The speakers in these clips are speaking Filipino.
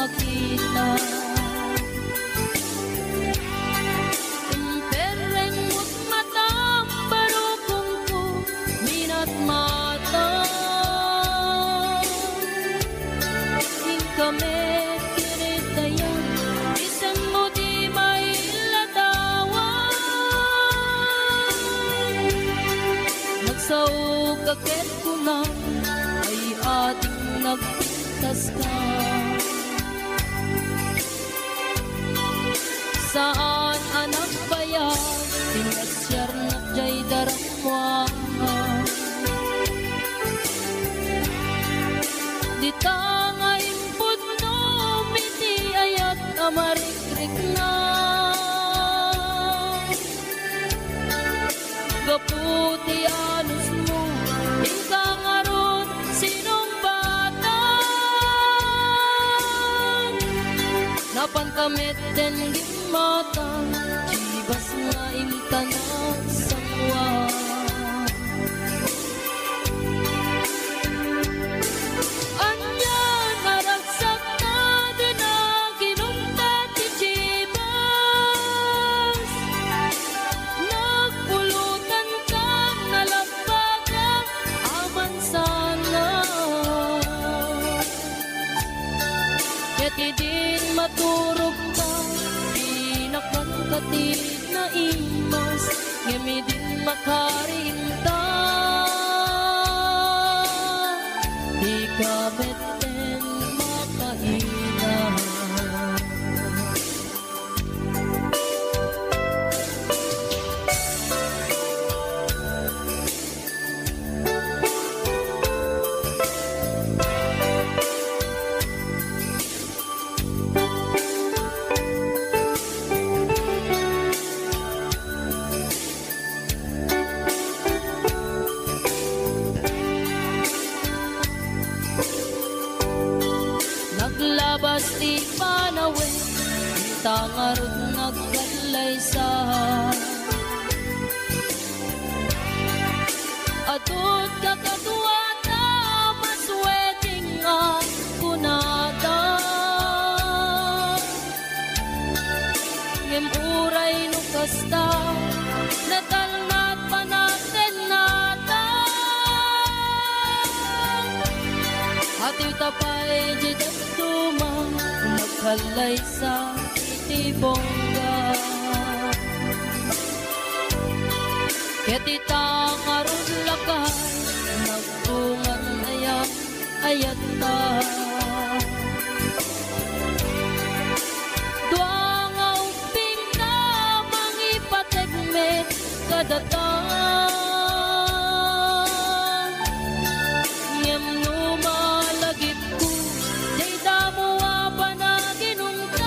makita. Tempereng mo't matam barukong ko minat mata. Ing kami kinitayan isang mo di mailatawan. Nagsaog kakit ko na ay ating nagpintas ka. Saan anak bayan pinasyar na jay daramwa. Di tanga impod no miti ayat amarikrik na. Gaputi anus mo ika nga ron sinong bata. Napankamit din di mata jibas nga imtanan sa kuwa. Anya naragsak na din na ginumta ti jibas. Nagpulutan ka nalampagan aman sana. Yati din maturog ka pinakangkatid na imas ngemi din makarinta. Di ka beten makaina. Naglabas di panawe tangarod nagkalaysa. Atot kakatuwata masweting ang kunata. Ngemuray no kasta natalnat panaten nata. Atiw tapay jidat tumang nagkalay sa itibongga. Ketita karun lakay nagtungan ayat ayat ta. Duang auping na mangipategme kadatang. Ngem numalagip ko jay damo apa na ginuntan.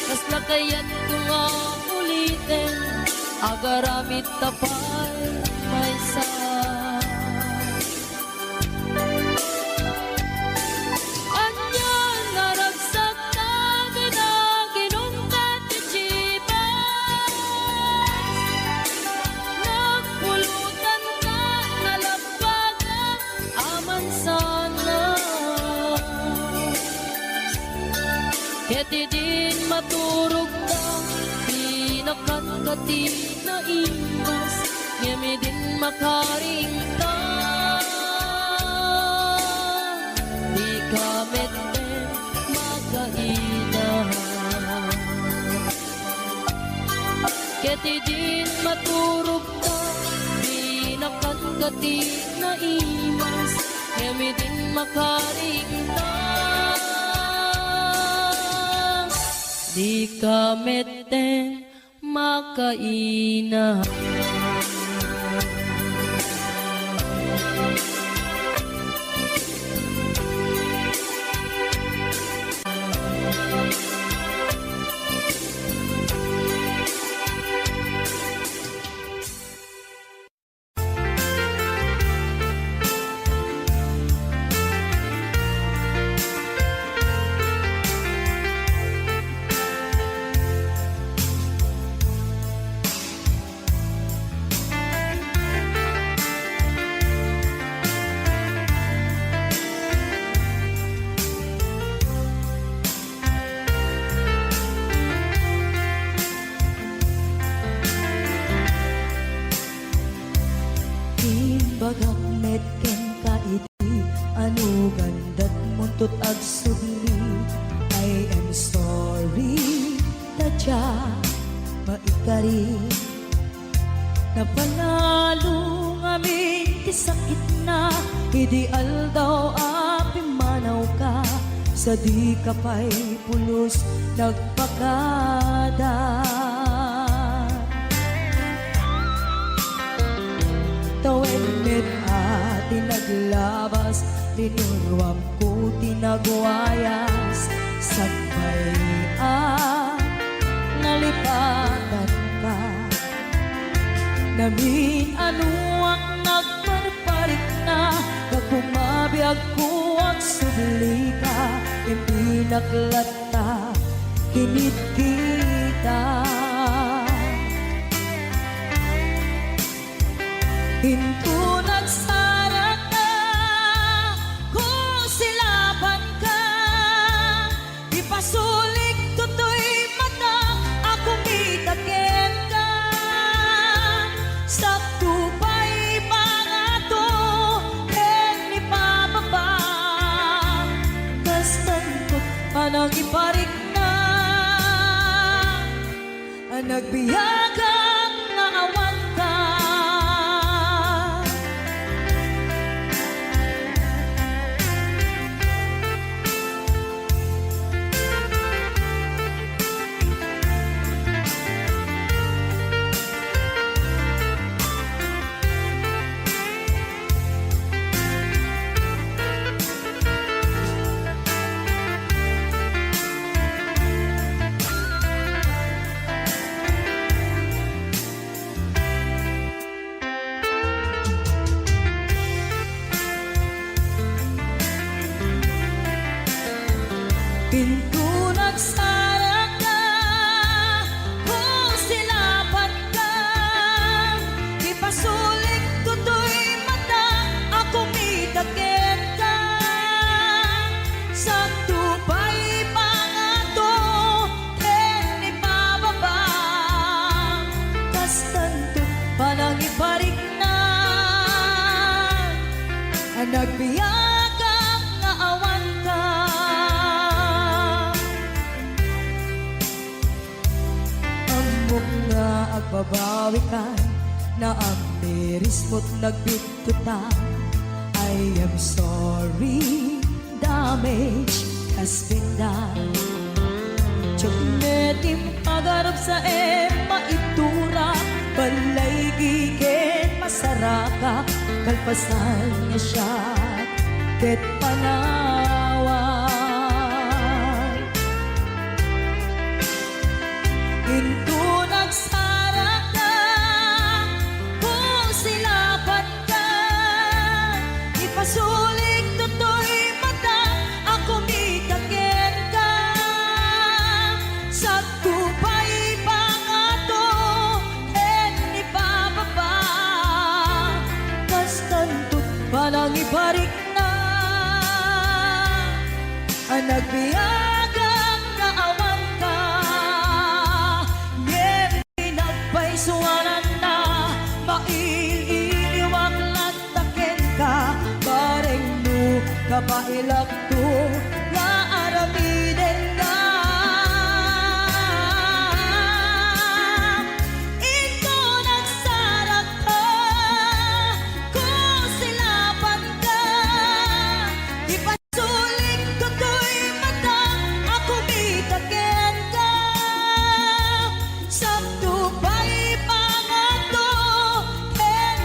Kas lakayat ko nga ulitin agaramit tapay may sa. Anya naragsak na din na ginungkat ti jibas. Nagpulutan ka nalampagan aman sana. Keti din maturog ka pinakangkati na imas ngemi din makaringta. Di ka meten makaina. Keti din maturog ka pinakangkati na imas ngemi din makaringta. Di ka meten makaina. Ano ganda't muntot ag sugli, I am sorry, tadya maikari. Napanalo ngamin ti sakit na, ideal daw api manaw ka, sa di ka pa'y pulos nagpakada. Tawid mit ati naglabas, tinurwam ko tinagwayas, sagbay nalipatan ka. Namin ano ang nagparparik na, pag bumabiyag ko ang subli ka, hindi naklata, kinit kita. Hinto nagsara ka, kung silaban ka, ipasulik tutoy mata, ako mitakin ka. Sakto pa'y mga to, ni pababa, kastan ko anang iparik na, ang nagbiyagang naawan ka. Pinto nagsara ka, kung silaban ka, ipasulik tutoy mata, ako mitakin ka. Sakto pa'y pangato, ni pababa, kastanto panang iparik na, ang nagbiyagang naawan ka. Nga agbabawi ka, na ang miris mo't nagbitutan. I am sorry, damage has been done. Tiyagnetim pagarap sa maitura, balay gigen masaraka, kalpasan niya siya, ket panawan. Hinto nagsara ka, kung silaban ka, ipasulik tutoy mata, ako mitakin ka. Sakto pa'y pangato, ni pababa, kastantot palang ibarik na, ang nagbiyagang naawan ka. Suwanan na, maililiwag latakin ka, bareng no, kapailak to, nga aramiden ka. Ito nagsarap ka, kung silaban ka, ipasulik tutoy mata, ako mitakin ka. Sakto pa'y pangato,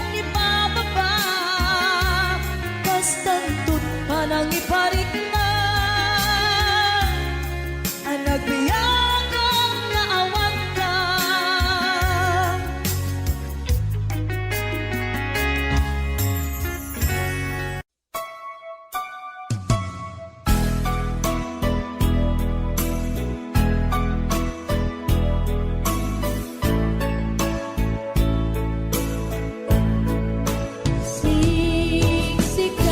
ni pababa, kastantot panang iparik na, ang nagbiyagang naawan ka. Siksikan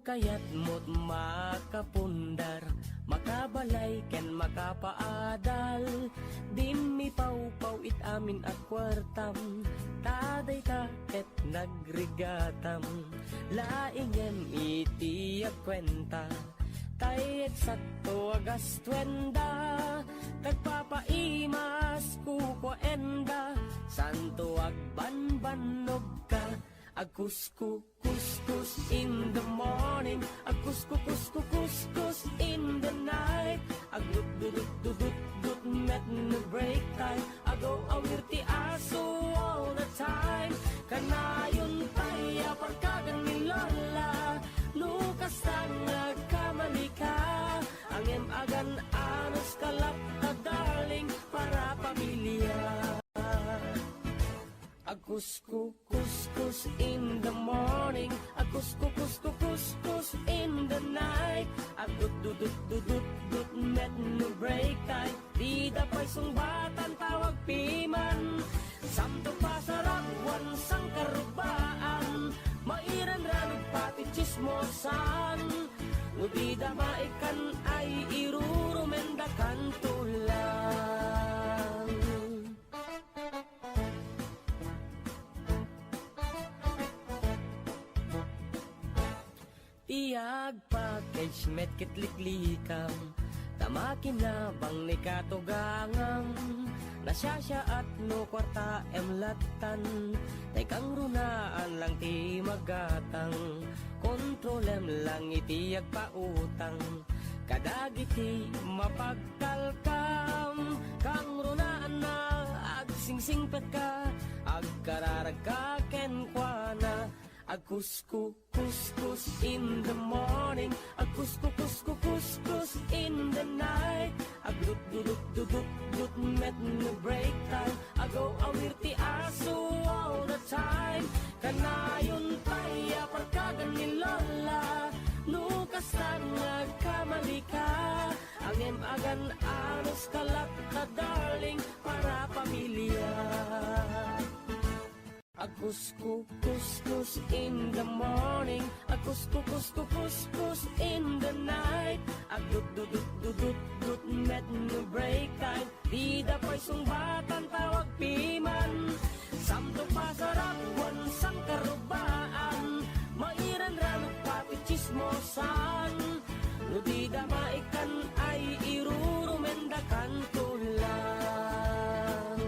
kayat mo't makapundar, makabalay ken makapaadal. Dimi pawpaw it amin at kwartam, taday ta ket nagrigatam. Laingem iti agkwenta, tay eksakto agas twenda. Tagpapaimas kuko enda, santo agbanbanog ka. Agkuskus in the morning, agkuskus in the night. Agdudududududud met no break time, agaw awir ti aso all the time. Kanayon tayo pagkagan ni Lola, lukas tang nagkamali ka. Ang agan anos kalap na darling para pamilya. Agkuskus in the morning, agkuskus in the night. Agdudududududud met no break time, di da pa'y sungbatan tawag piman. Samto pasarap wansang karubaan, mairan ranog pati chismosan. No di da maikan ay irurumendakan tulang. Tiyag package met kitliklikam, tamakin na bang ni katugangang. Nasyasya at no kwarta emlatan, tay kang runaan lang ti magatang. Kontrolem lang iti agpautang, kadagiti mapagkalkam. Kang runaan na agsingsingpet ka, agkararag ka kenkwana. Agkuskus in the morning, agkuskus in the night. Agdududududud met no break time, agaw awir ti aso all the time. Kanayon tayo pagkagan ni Lola, lukas tang nagkamali ka. Ang agan anos kalak na darling para pamilya. Agkuskus in the morning, agkuskus in the night. Agdududududud met no break time, di da pa'y sungbatan tawag piman. Samto pasarap wansang karubaan, mairan ranog pati chismosan. No di da maikan ay irurumendakan tulang.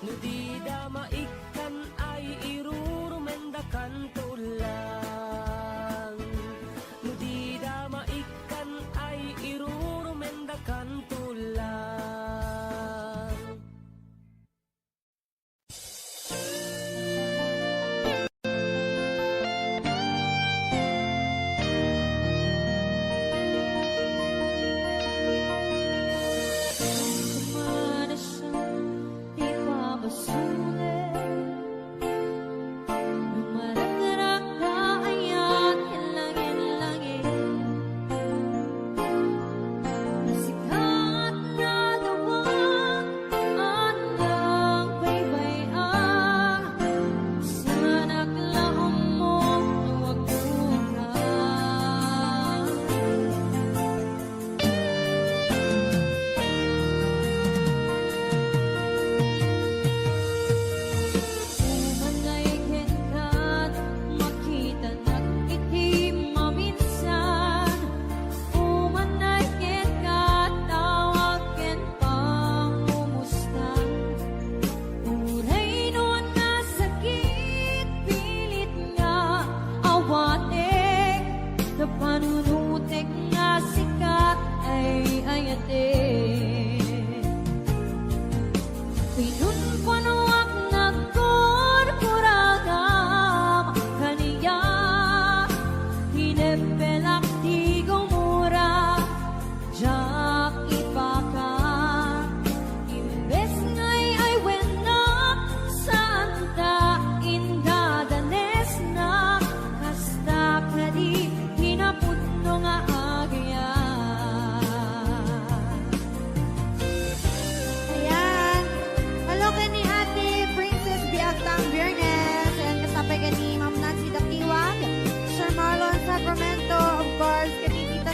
No di da maikan ay irurumendakan tulang. No di da maikan ay irurumendakan tulang.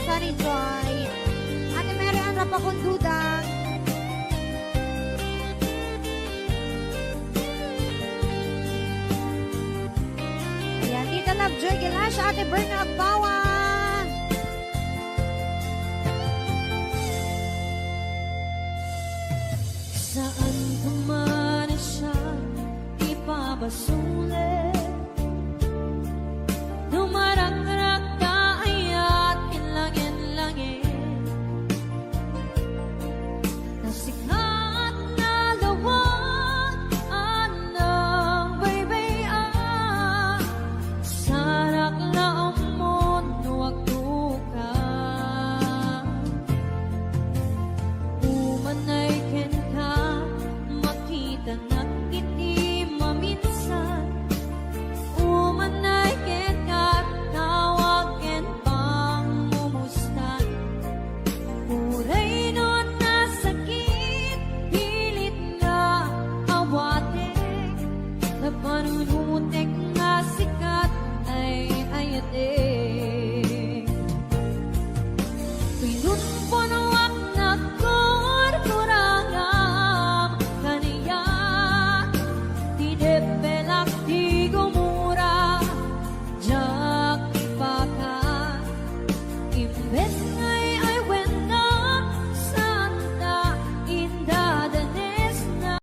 Sari Joy. Ate Mary Ann Rapakundudang. Ayan, Tita Lovejoy Gilasha, Ate Berna Agbawa. Saan ka man siya ipabasulit, dumaragrak ka aya't inlangin-langin, nasikat na lawag anang baybayan, sarak laong mundo wag duka, umanay ken ka makita na kiti maminsan, umanay ken ka tawag ken pang mumustan, uray no na sakit pilit nga awatek, napanunutek nga sikat ay ayatek. Pinunpunuak na kurkurangam kaniya, di depelak di gumura, jak ipakat, imbes ngay ay wena, santa inda danes na,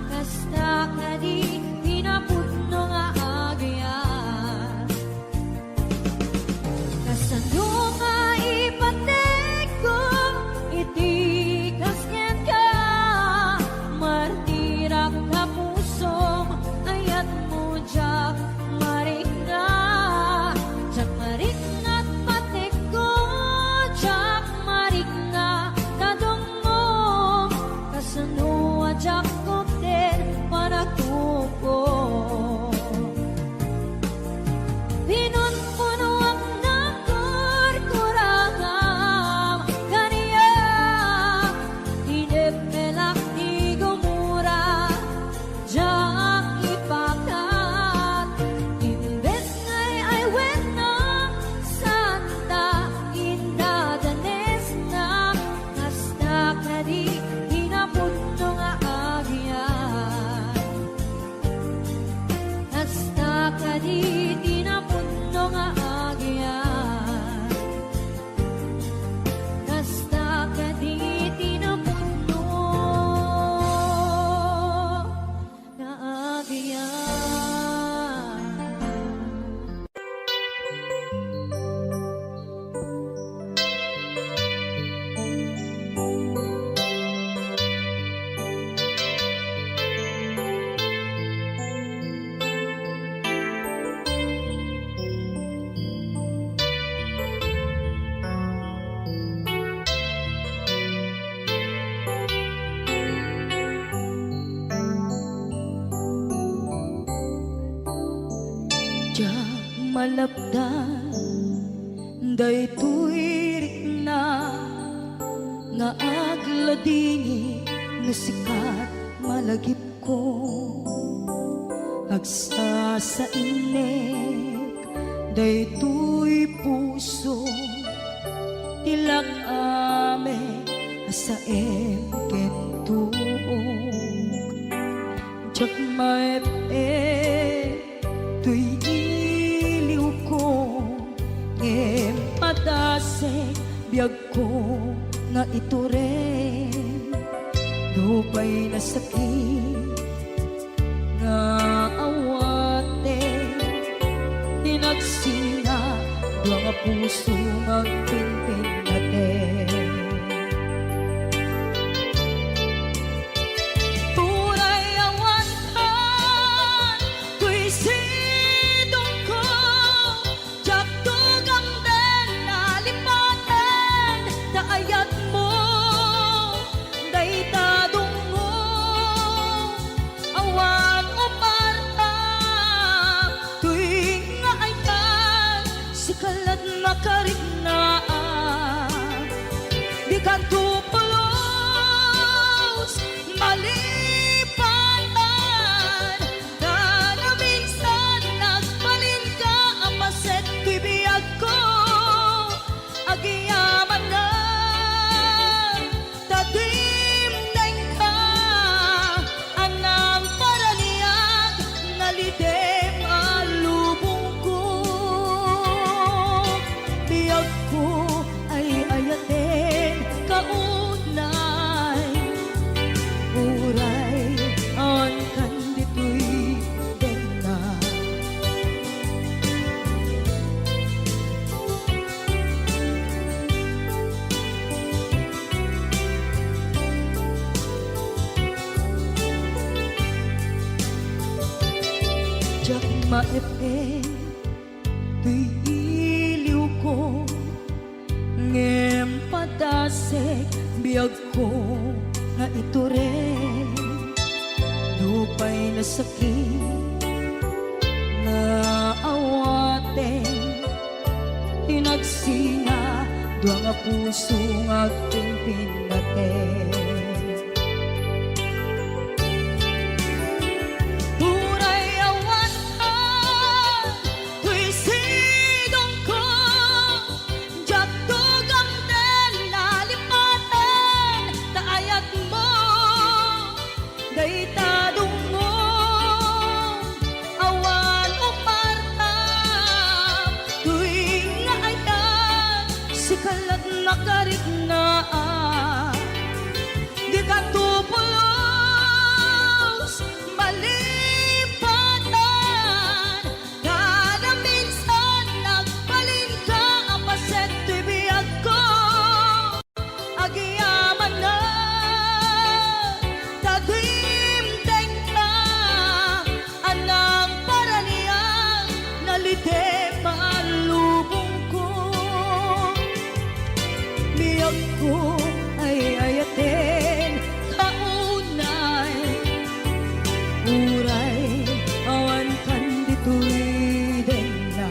kasta kadi pinaputno nga agyan. Kasano nga ipatek ko, iti kasyan ka, martirak na pusong, ayat mo jak marikna, jak marikna't patek ko, jak marikna, tadong mo, kasano jak kopter, panatuko. Pinunpunuak ng kurkurangam kaniya, hinepelak di gumura, jak ipakat, imbes ngay ay wena, santa inda danes na, kasta kadi hinaputno nga agyan. Hasta kadi tinaputno nga agyan, hasta kadi tinaputno nga agyan. Diyak malapdan, daytoy rikna, nga agladini, nga sikat malagip ko, agsa sa inek, daytoy puso, tilak ame, asaem kentuog, diyak tuy iliw ko, ngem padasek biyag ko nga ito rin, dupay na sakit nga awate, tinagsina dua nga puso magpinpin natin. Tunay awan ka, tuy sidong ko, jak tugang den nalipaten, taayat mo, daytadong mo, awan umarta, tuy nga ay ka, sikalat makariknaan. maepe tuy iliw ko ngem padasek biyag ko nga ito rin lupay na sakit na awaten tinagsina dua nga puso nga aking pinaten. Huray awatan, tuy sidong ko, jak tugang den nalipatan, taayat mo, daytadong mo, awan o partam, tuy nga ayan, si kalat nakarit na di ka tupulos malipatan kada minsan nagbalin ka apaset tibiyag ko agiyaman na tagimteng ka anang paranian nalite maalubong ko biyag ko ay ayaten kaunay uray awan kan dito'y den na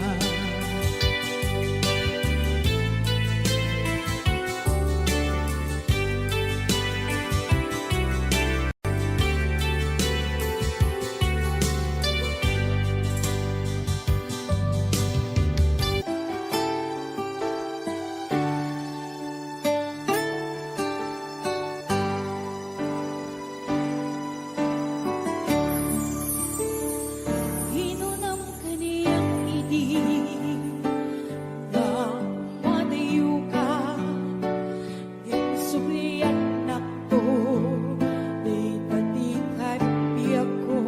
hinunam kaniyang idi na madayo ka yung subliyan na to di tatikat biyak ko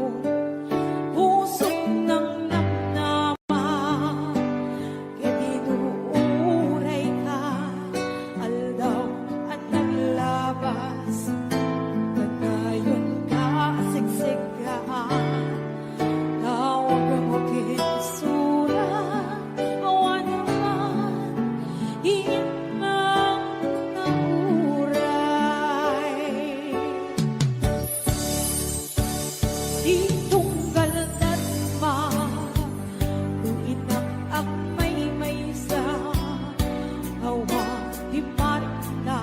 pusok ng namnama ketinuuray ka aldaw at naglabas kanayon ka siksigaan tawag ang okisura awan naman himang nauray di tunggal tatma inak ak may sa awa di marina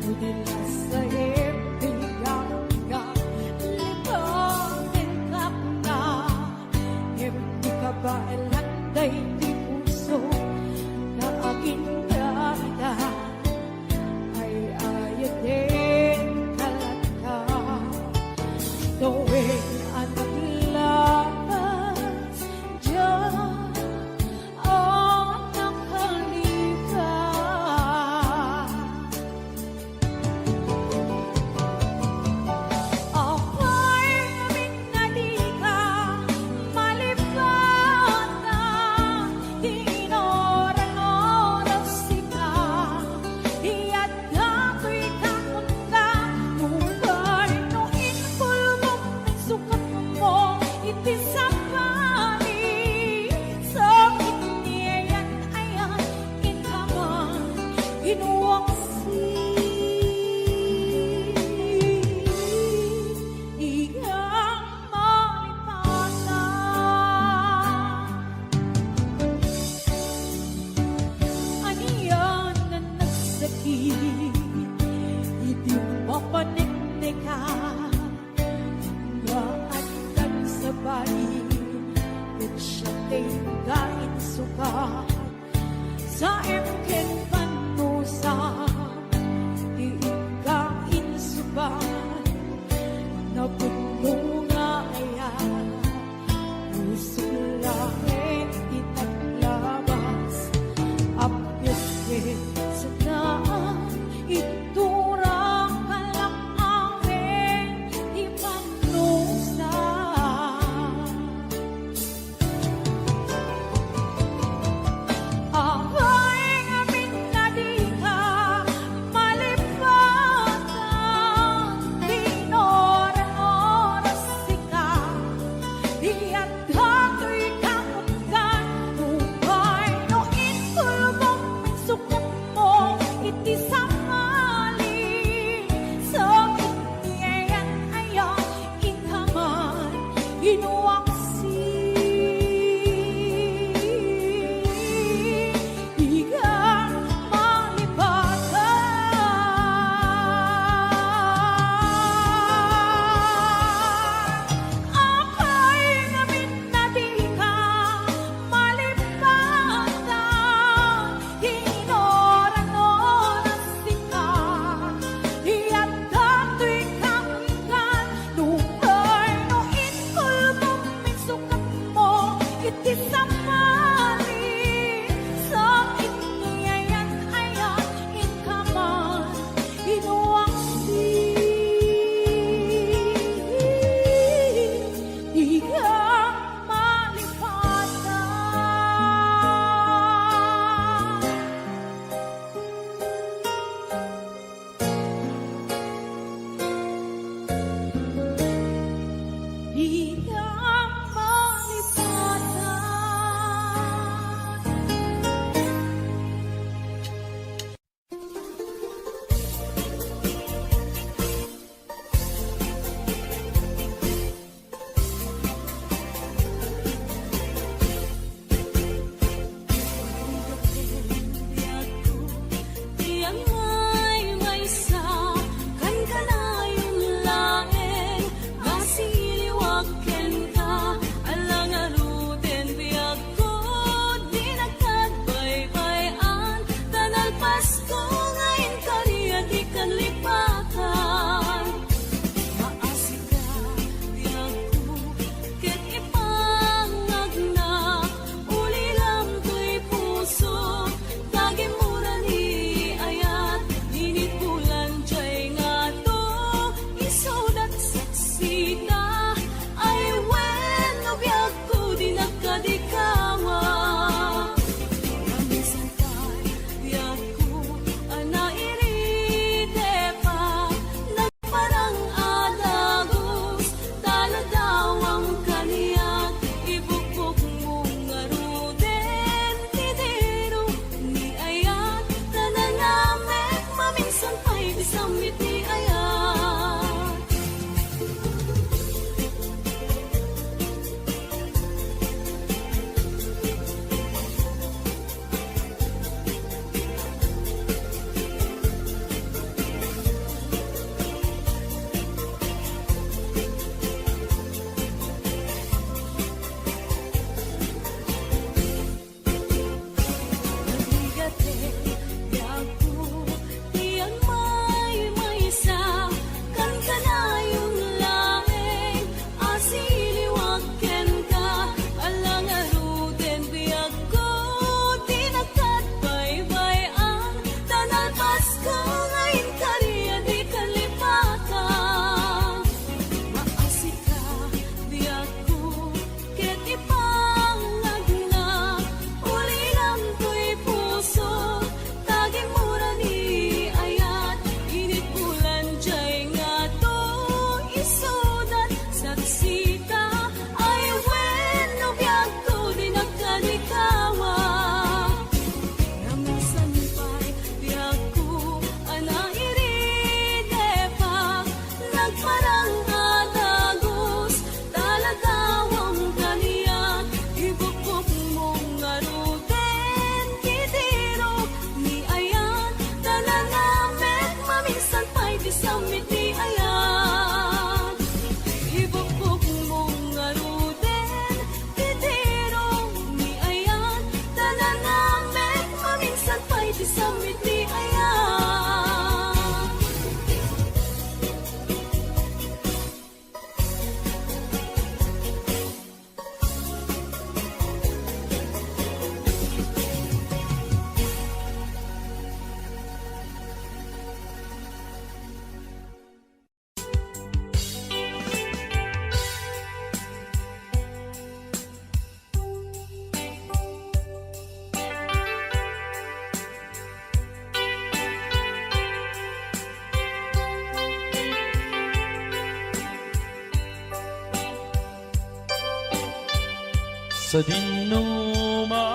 udilas sa ibigang ka lipanin ka na hindi ka ba elanday di puso na aking dada ay ayatin kalata tuwing anak labas dyan ang nakalipas apay namin na di ka malipatan kiti samali sakit ngayon ayan inkaman inuwang di ka malipatan. Di ka malipatan. Diyan may sa kan ka na yung laeng masiliwag ken ka alang aruden biag ko di nagkadbay-bayan tanal Pasko ngayon kariya di kan lipatan maasik ka biag ko ket ipangag na uli lang to'y puso tagi mura ni ayat init bulan jay nga to isudat saksita ay wen no biag ko di nagkadikawa kamisan tay biag ko ana iride pa nagparang adagos taladawang kaniyak ibukbuk mong aruden tidero ni ayat nananamek maminsan pa'y bisamit ni ayat. Nagigate, yago, diyan may sa kan ka na yung laeng asiliwag ken ka alang aruden biag ko di nagkadbay-bayan tanal Pasko ngayon kariya di kalipatan maasik ka biag ko ket ipangag na uli lang to'y puso tagi mura ni ayat init bulan jay nga to isudat saksita ay wen no biag ko di nagkadikawa namisan pa'y biag ko ana iride pa nagparang adagos taladawang kaniyak ibukbuk mong aruden tidero ni ayat nananamek maminsan pa'y bisamit ni ayat ibukbuk mong aruden tidero ni ayat nananamek maminsan pa'y bisamit ni ayat. Sa dinuma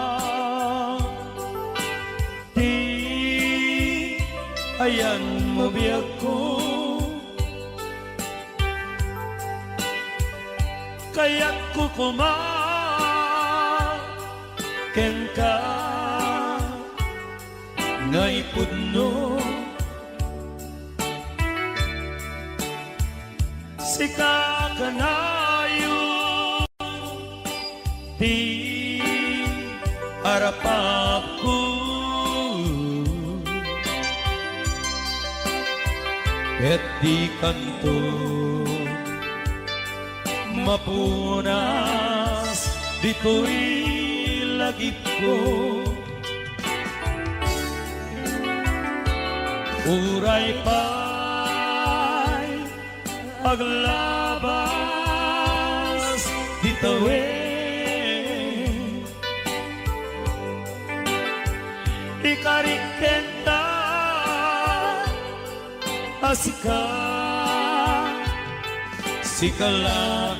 di ayan mo biag ko kaya't kukuma ken ka nga ipudno sika kanayo di harapap ko et di kanto mapunas dito'y lagip ko. Uray pa'y paglabas ditawin, ikarikenta asika sikalain,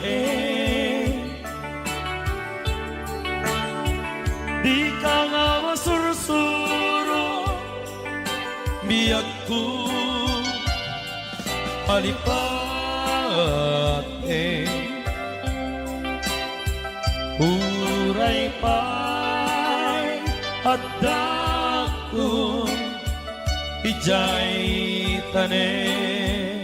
di ka nga masursuro biyag ko alipate, uray pa'y adakon ijay tanen.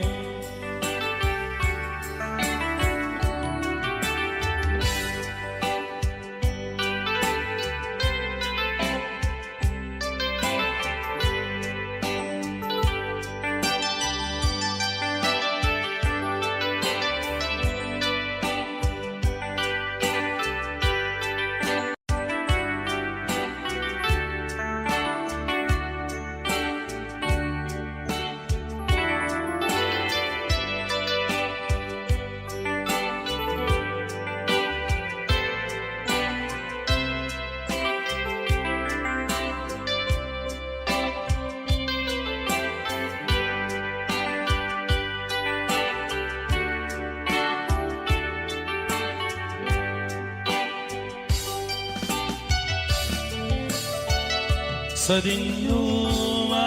Sa dinuman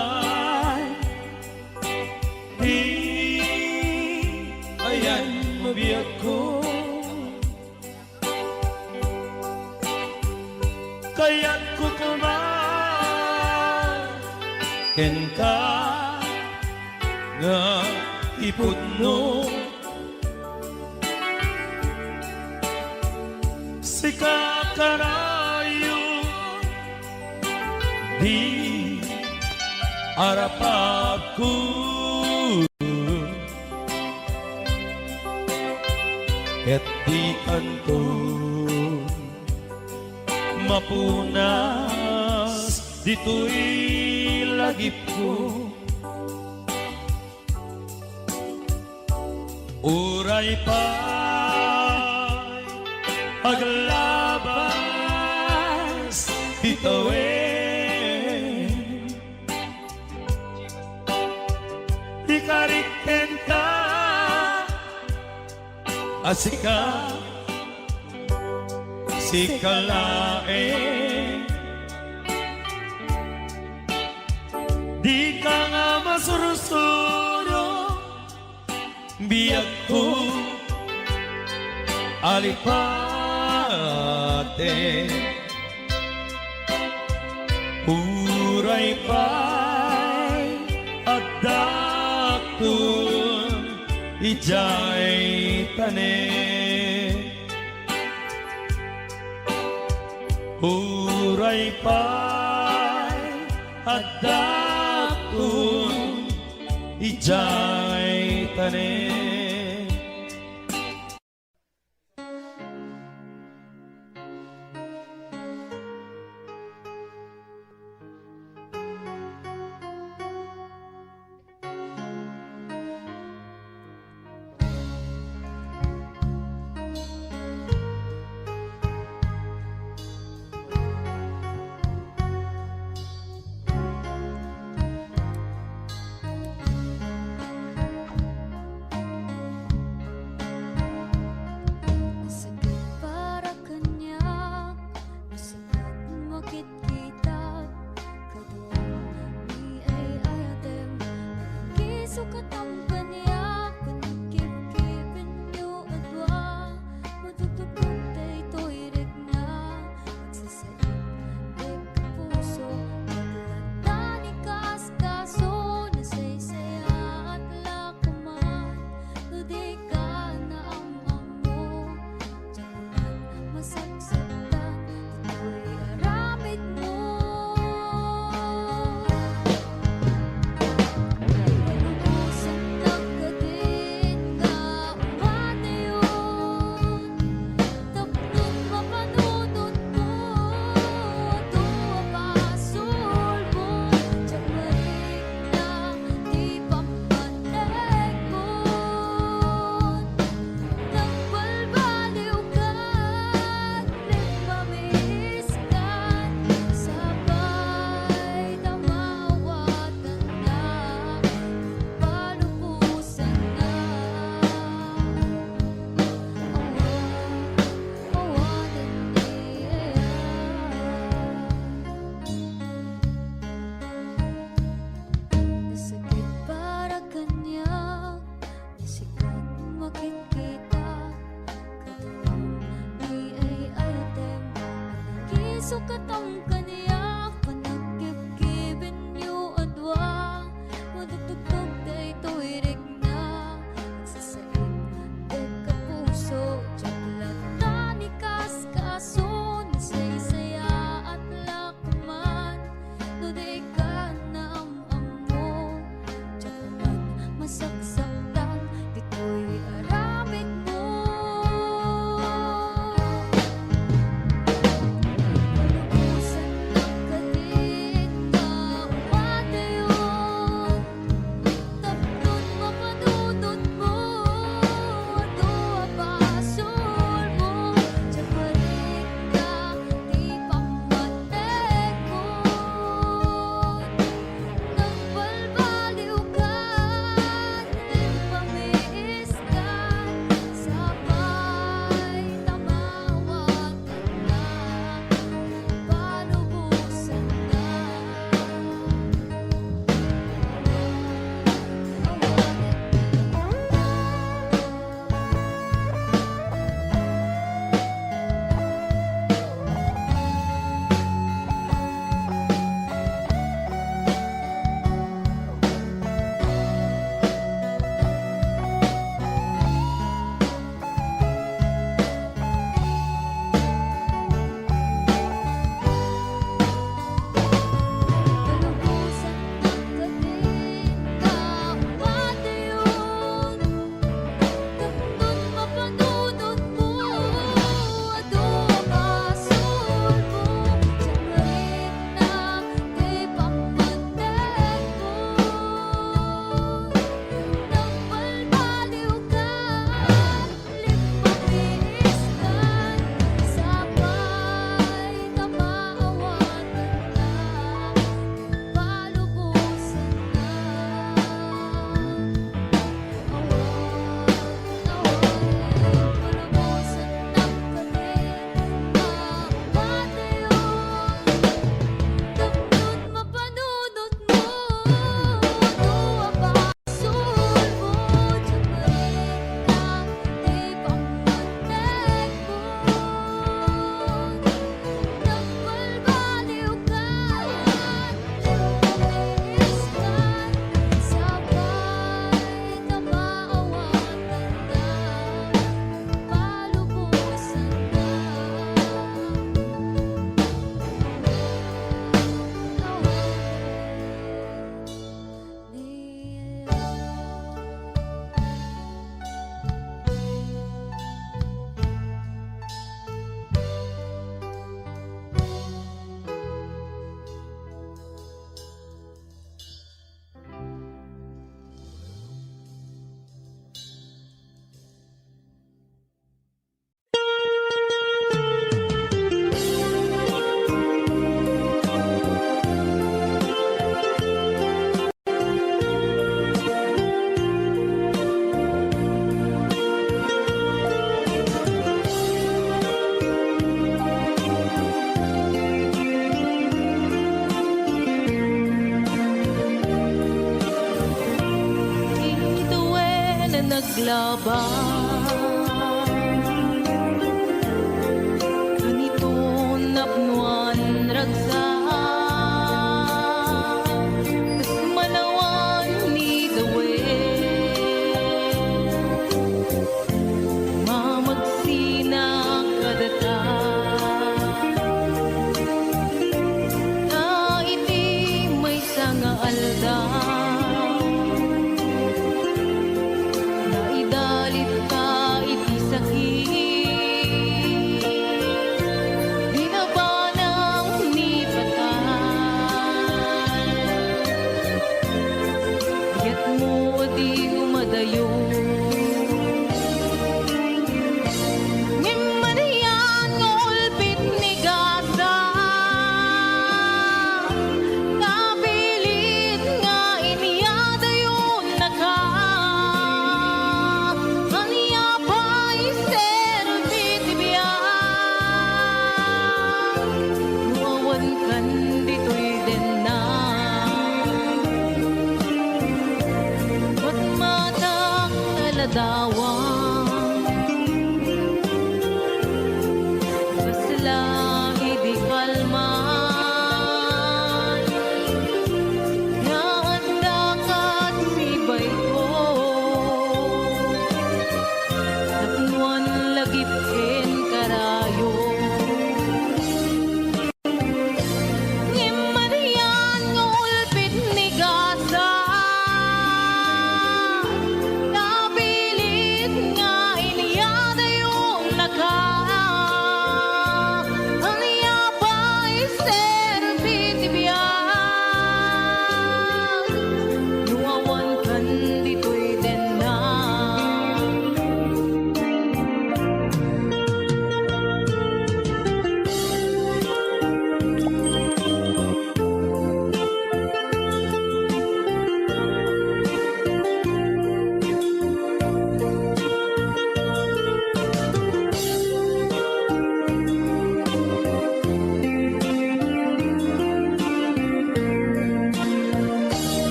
di ayan mabiyag ko, kaya't kukumaken ka nga ipudno si kakarayo di arapagku, ket di kanto mapunas dito'y lagip ko. Uray pa'y paglabas ditawin, ikarikenta asika sikalain, di ka nga masursuro biyag ko alipate, uray pa'y adakon ijay tanen, uray pa'y adakon ijay tanen. sukat ang kaniya panagkibkibin yu adwa madutugtog day tuwirig na nagsasaig de ka puso tsaglata ni kaskason say-saya at lakman no day ka na am-amo tsakuman masaksaktan dito'y aramid mo Palubusan ng kalit na umatayon Tapnon mapanunod mo Ato abasol mo Tsaparik na di pamatekon Nagbalbaliw ka Limpamiis ka Sabay tamawag na Palubusan na Palubusan ng kalit na umatayon Tapnon mapanunod mo Ato abasol mo Tsaparik na di pamatekon Nagbalbaliw ka Limpamiis ka Sabay tamawag na Palubusan na Palubusan ng kalit na umatayon Tapnon mapanunod mo Ato abasol mo Tsaparik na di pamatekon Nagbalbaliw ka Limpamiis ka Sabay tamawag na Palubusan Ito na naglaban Ganito napnuan ragsa Kas manawan ni the way Mamagsina kadata Na iti may sanga aldaw Naidalit ka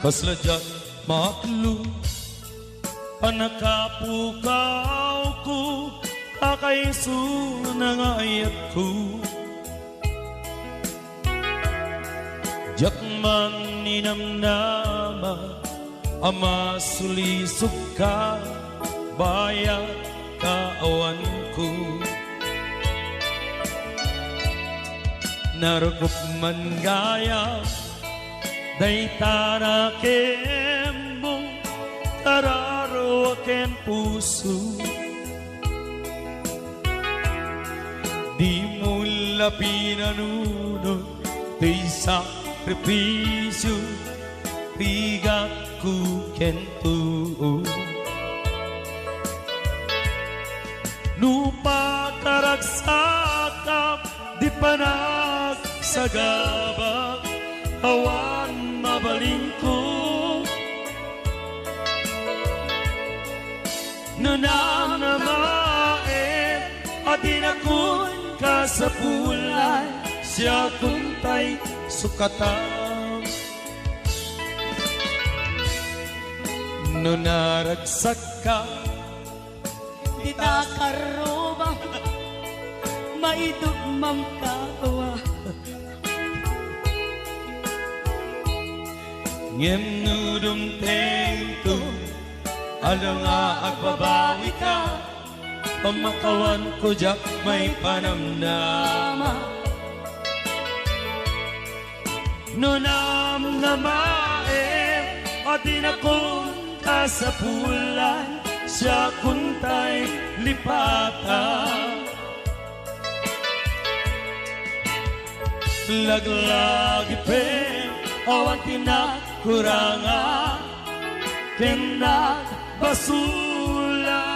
Kasladyak maklu Panakapukaw ko Kakaiso na nga ayat ko Jakman ninamnama Ama sulisog ka Bayat kaawan ko Narukup man gaya Day tara kembong Tararo aken puso Di mo lapinanunod Di sakripisyo Pigat ko kento Nupa karagsakap Di panagsagabak Awan mabaling ko Nananamain At inakun ka sa pulay Siya kuntay sukatan Nunaragsak ka Di takarubang maidugmam kakawa Ngem nudum tengto Alang nga agbabawi ka Pamakawan ko jak may panamnama Nunam namae At inakun ka sa pulan Siya kuntay lipatan Laglagi pen Awan tinakuranga Kenak basula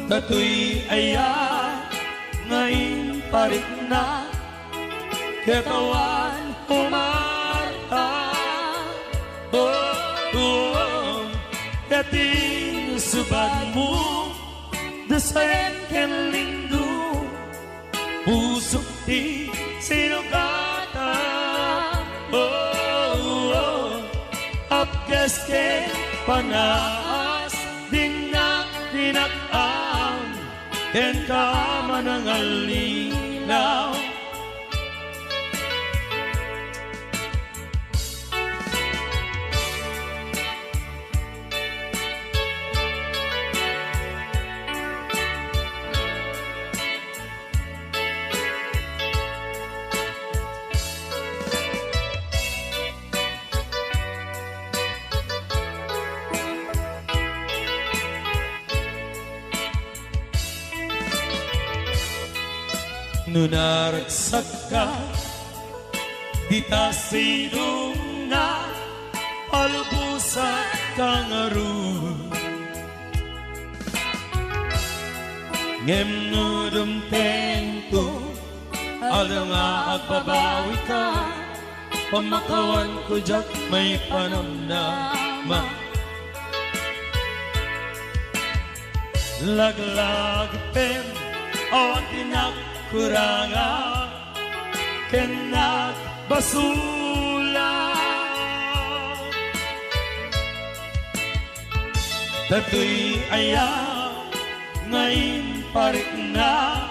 Tatoy ayan Ngayon parik na Katawan umarta Kating subad mo Dasayan ken lindo Pusok di sinugatan Apgas ken panaas Dinak dinakam Ken kama ng alinaw Nunaragsak ka Di ta sidong na Palubusan kang aru Ngem nudum tento Alang nga agbabawi ka Pamakawan ko jak may panamnama Laglag pen Awan tinak kuranga kenak basula Tatoy aya ngayon parik na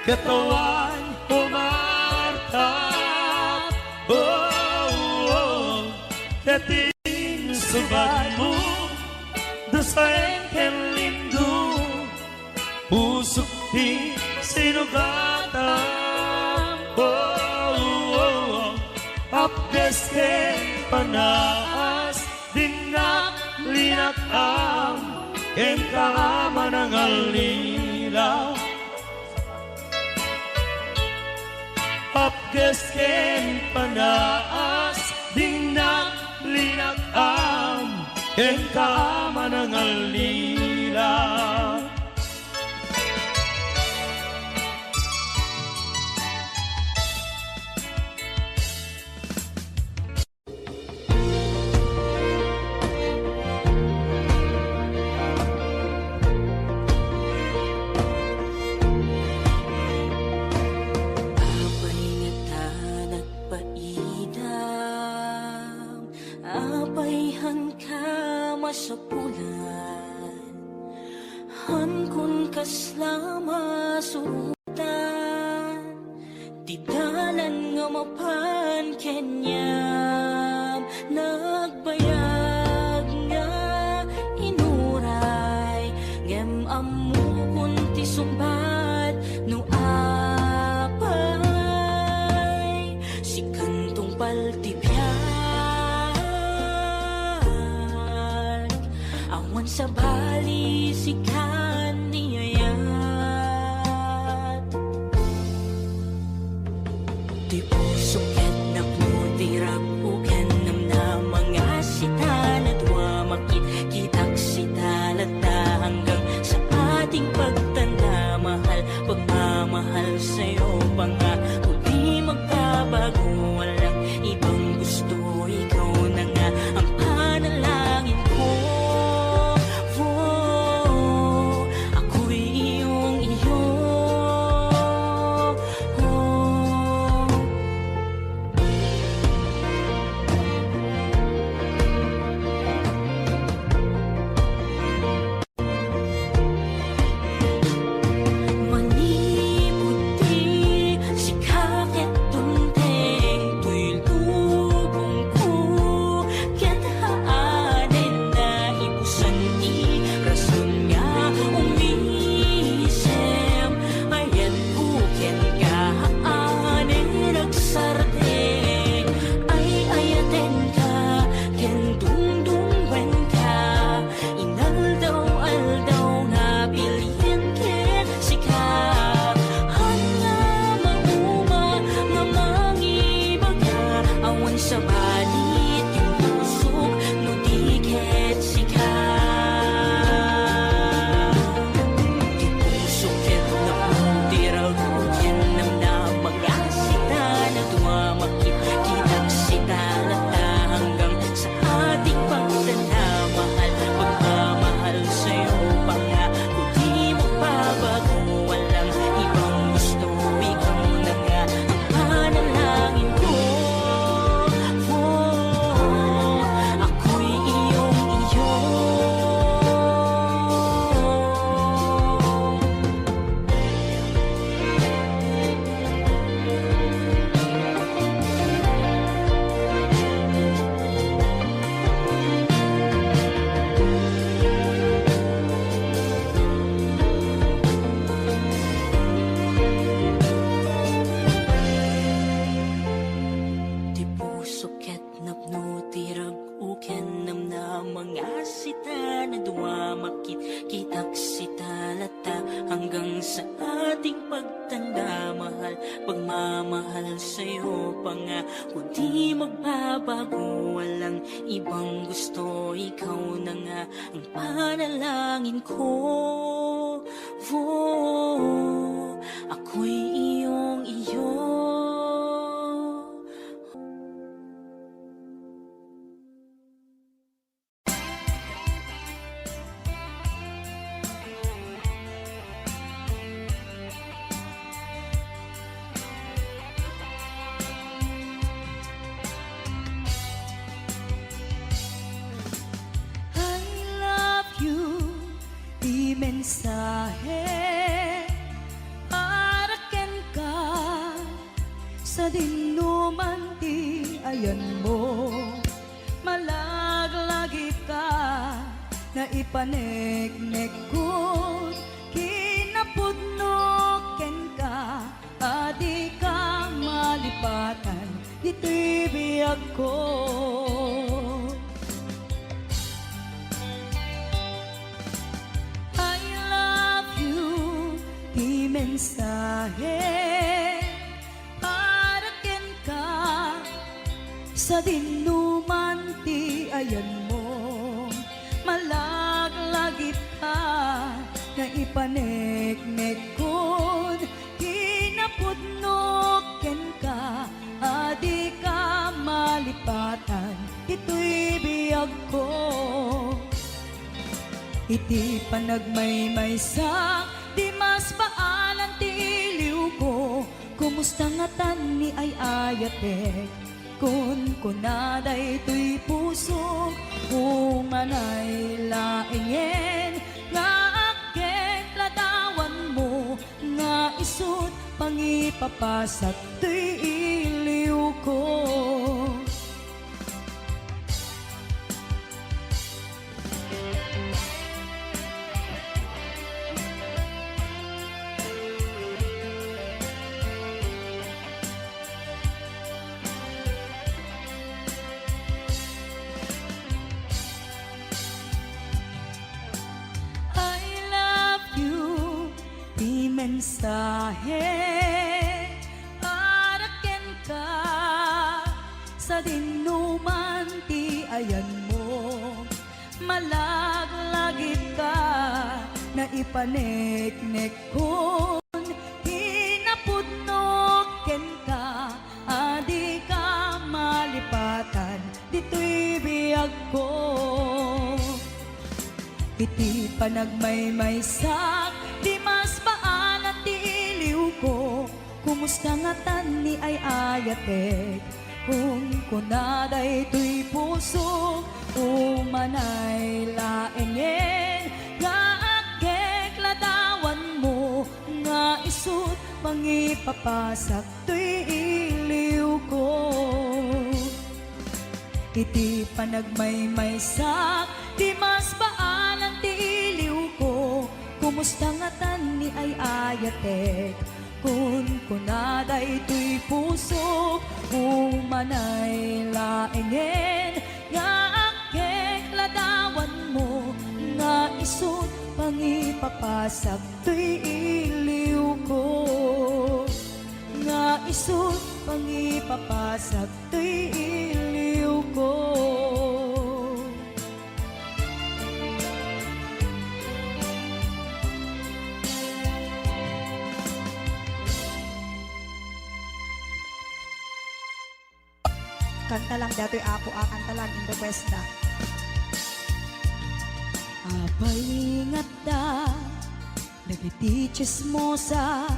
Katawan umarta Kating subad mo Dasayan ken lindo Pusok di sinugatan Apdes ken panaas Dinak linakam Ken kaama ng alilaw Apdes ken panaas Dinak linakam Ken kaama ng alilaw masapulan Han kun kaslama surutan Tidalan nga mapan kenyam Nagbayag nga inuray Ngem amu kunti sumbat no apay Si kantong paltibyan Awan sa bali si kaniyayat Di puso ket nakmutirap uken nam na mga sita na dua makit-kitak sita lata hanggang sa ating pagtanda mahal pagmamahal sa'yo pa nga huli magbabago walang ibang gusto ikaw na nga ang panalangin ko ako'y iyong iyo Maniputi si kakit tunteng tuy lubong ko ket haanen na ibusan di rason nga umisem ayan buken ka haanen nagsardeng ay ayaten ka ken dungdungwen ka inaldaw-aldaw na bilhin ken sika hanga mauma nga mangibaga awan sa balit yung pusok no di ket sika di pusok ket naputiraw ken nam na mga sita na dumamakit kitang sita lata hanggang sa ating pagtanda mahal pagmamahal sa'yo pa nga kung di magbabago walang ibang gusto ikaw na nga ang panalangin ko ako'y iyong iyo Di puso ket napnutirag uken nam na mga sita na duwa makit-kitak sita lata hanggang sa ating pagtanda mahal pagmamahal sa'yo pa nga kung di magbabago walang ibang gusto ikaw na nga ang panalangin ko ako'y iyong iyo I love you, di mensahe para ken ka sa dinuman ti ayan mo malaglagi ka na ipaneknek ko kinapudno ken ka adi ka malipatan ito'y biyag ko I love you, di mensahe para ken ka sa dinuman ti ayan mo malaglagip ka na ipaneknek kon kinapudno ken ka adi ka malipatan ito'y biyag ko iti panagmaymaysa di mas paalan ti iliw ko kumusta nga tan ni ay ayatek kun kunaday to'y puso humanay laingen nga aket ladawan mo nga isut pangipapasak tuy iliw ko. I love you, di mensahe para ken ka sa dinuman ti ayan mo malaglagit ka na ipaneknek kun hinapudno ken ka adi ka malipatan dito'y biyag ko. Iti panagmaymaysak, di mas baalan ti iliw ko. Kumusta nga tan ni ay ayatek, kung kunaday tuy puso, umanay laengen, nga agek ladawan mo, nga isut pangipapasak tuy iliw ko. Iti panagmaymaysak, di mas baalan ti iliw ko. Kumusta nga tan ni ay ayatek, kun kunaday tuy puso, umanay laengen, nga akek ladawan mo, nga isut pangipapasak tuy iliw ko. Nga isut pangipapasak tuy iliw ko. Kanta lang dato'y apo, kanta lang in request na. Abay ingat da, nagiti chismosa,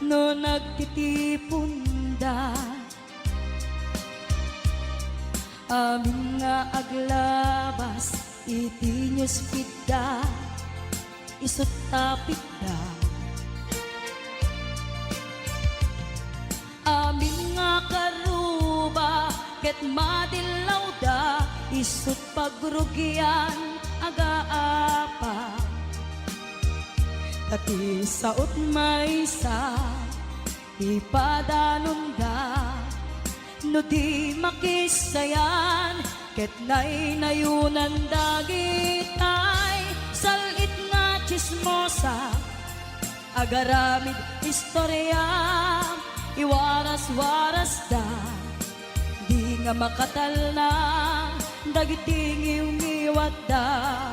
no nagtitipon da. Amin nga aglabas, iti newsfeed da, isut tapik da. Amin nga karuba, ket madilaw da, isut pagrugyan aga-apa. Tati saot maysa, ipadanon da, no di makisayan, ket nay nayunan dagitay, salit nga chismosa, agaramid istorya, iwaras-waras da, di nga makatal na, dagiting iwat da,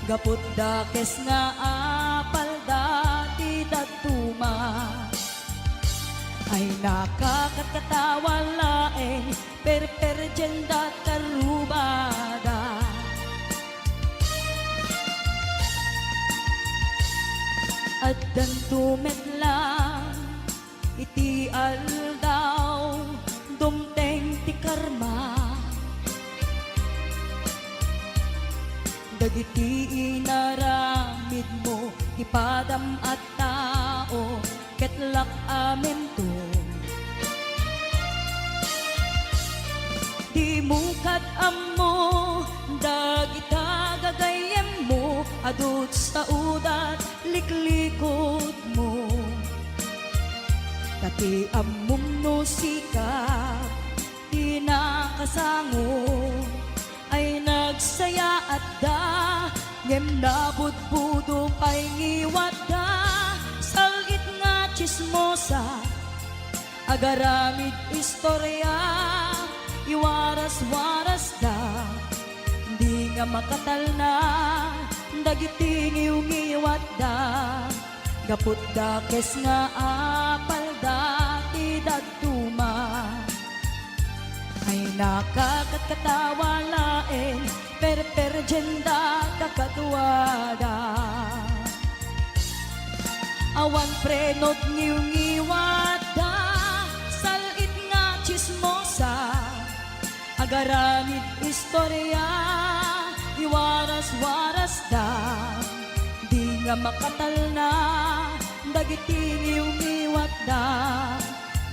gapot da kes nga apal da, ti datuma. Ay nakakatawa laeng, perperjenda karubada. At dan tumet lang, iti aldaw, dumteng ti karma. Dagiti inaramid mo, ipadam at tao, ketlak amin to. Di mo amo, dagita gagayem mo, adut sa udat, liklikot mo. Tati amum no sikap, tinakasango, ay nagsaya at da, ngem nabudbudo pa'y ngiwat da, salit nga chismosa, agaramid istorya, iwaras-waras da, di nga makatal na, dagiting iwat da, gaput da kes nga apal da, ti datuma. Ay nakakatawa laeng, perperjenda kakatuwada. Awan prenot ngiw-ngiwada, salit nga chismosa, agaramid istorya, waras-waras da di nga makatal na dagiti umiwat da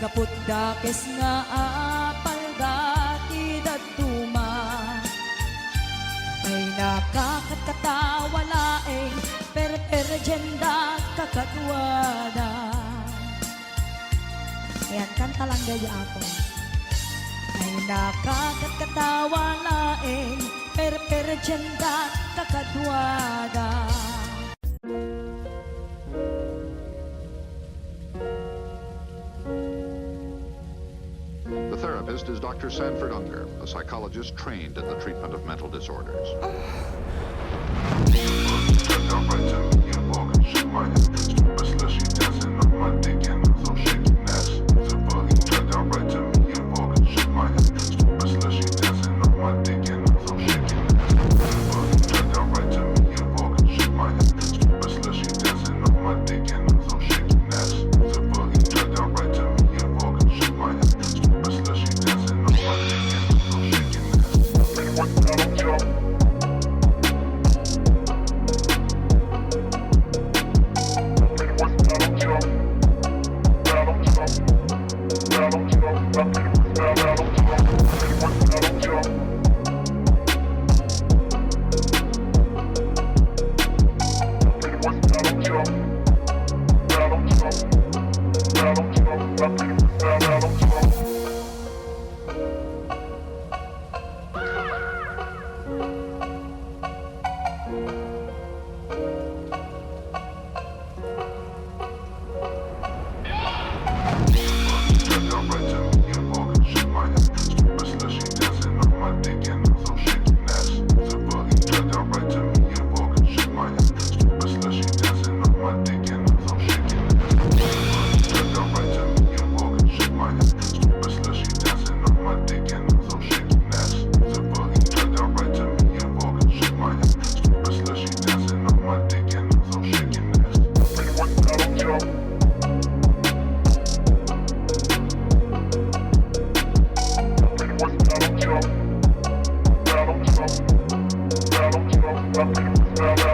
kaput dakes nga apal dati daduma ay nakakatkatawa laeng per-perjenda kakatwada. Ayan, kanta lang gaya ako. Ay nakakatkatawa laeng per-perjenda kakatwada. The therapist is Dr. Sanford Unger, a psychologist trained in the treatment of mental disorders. Jump,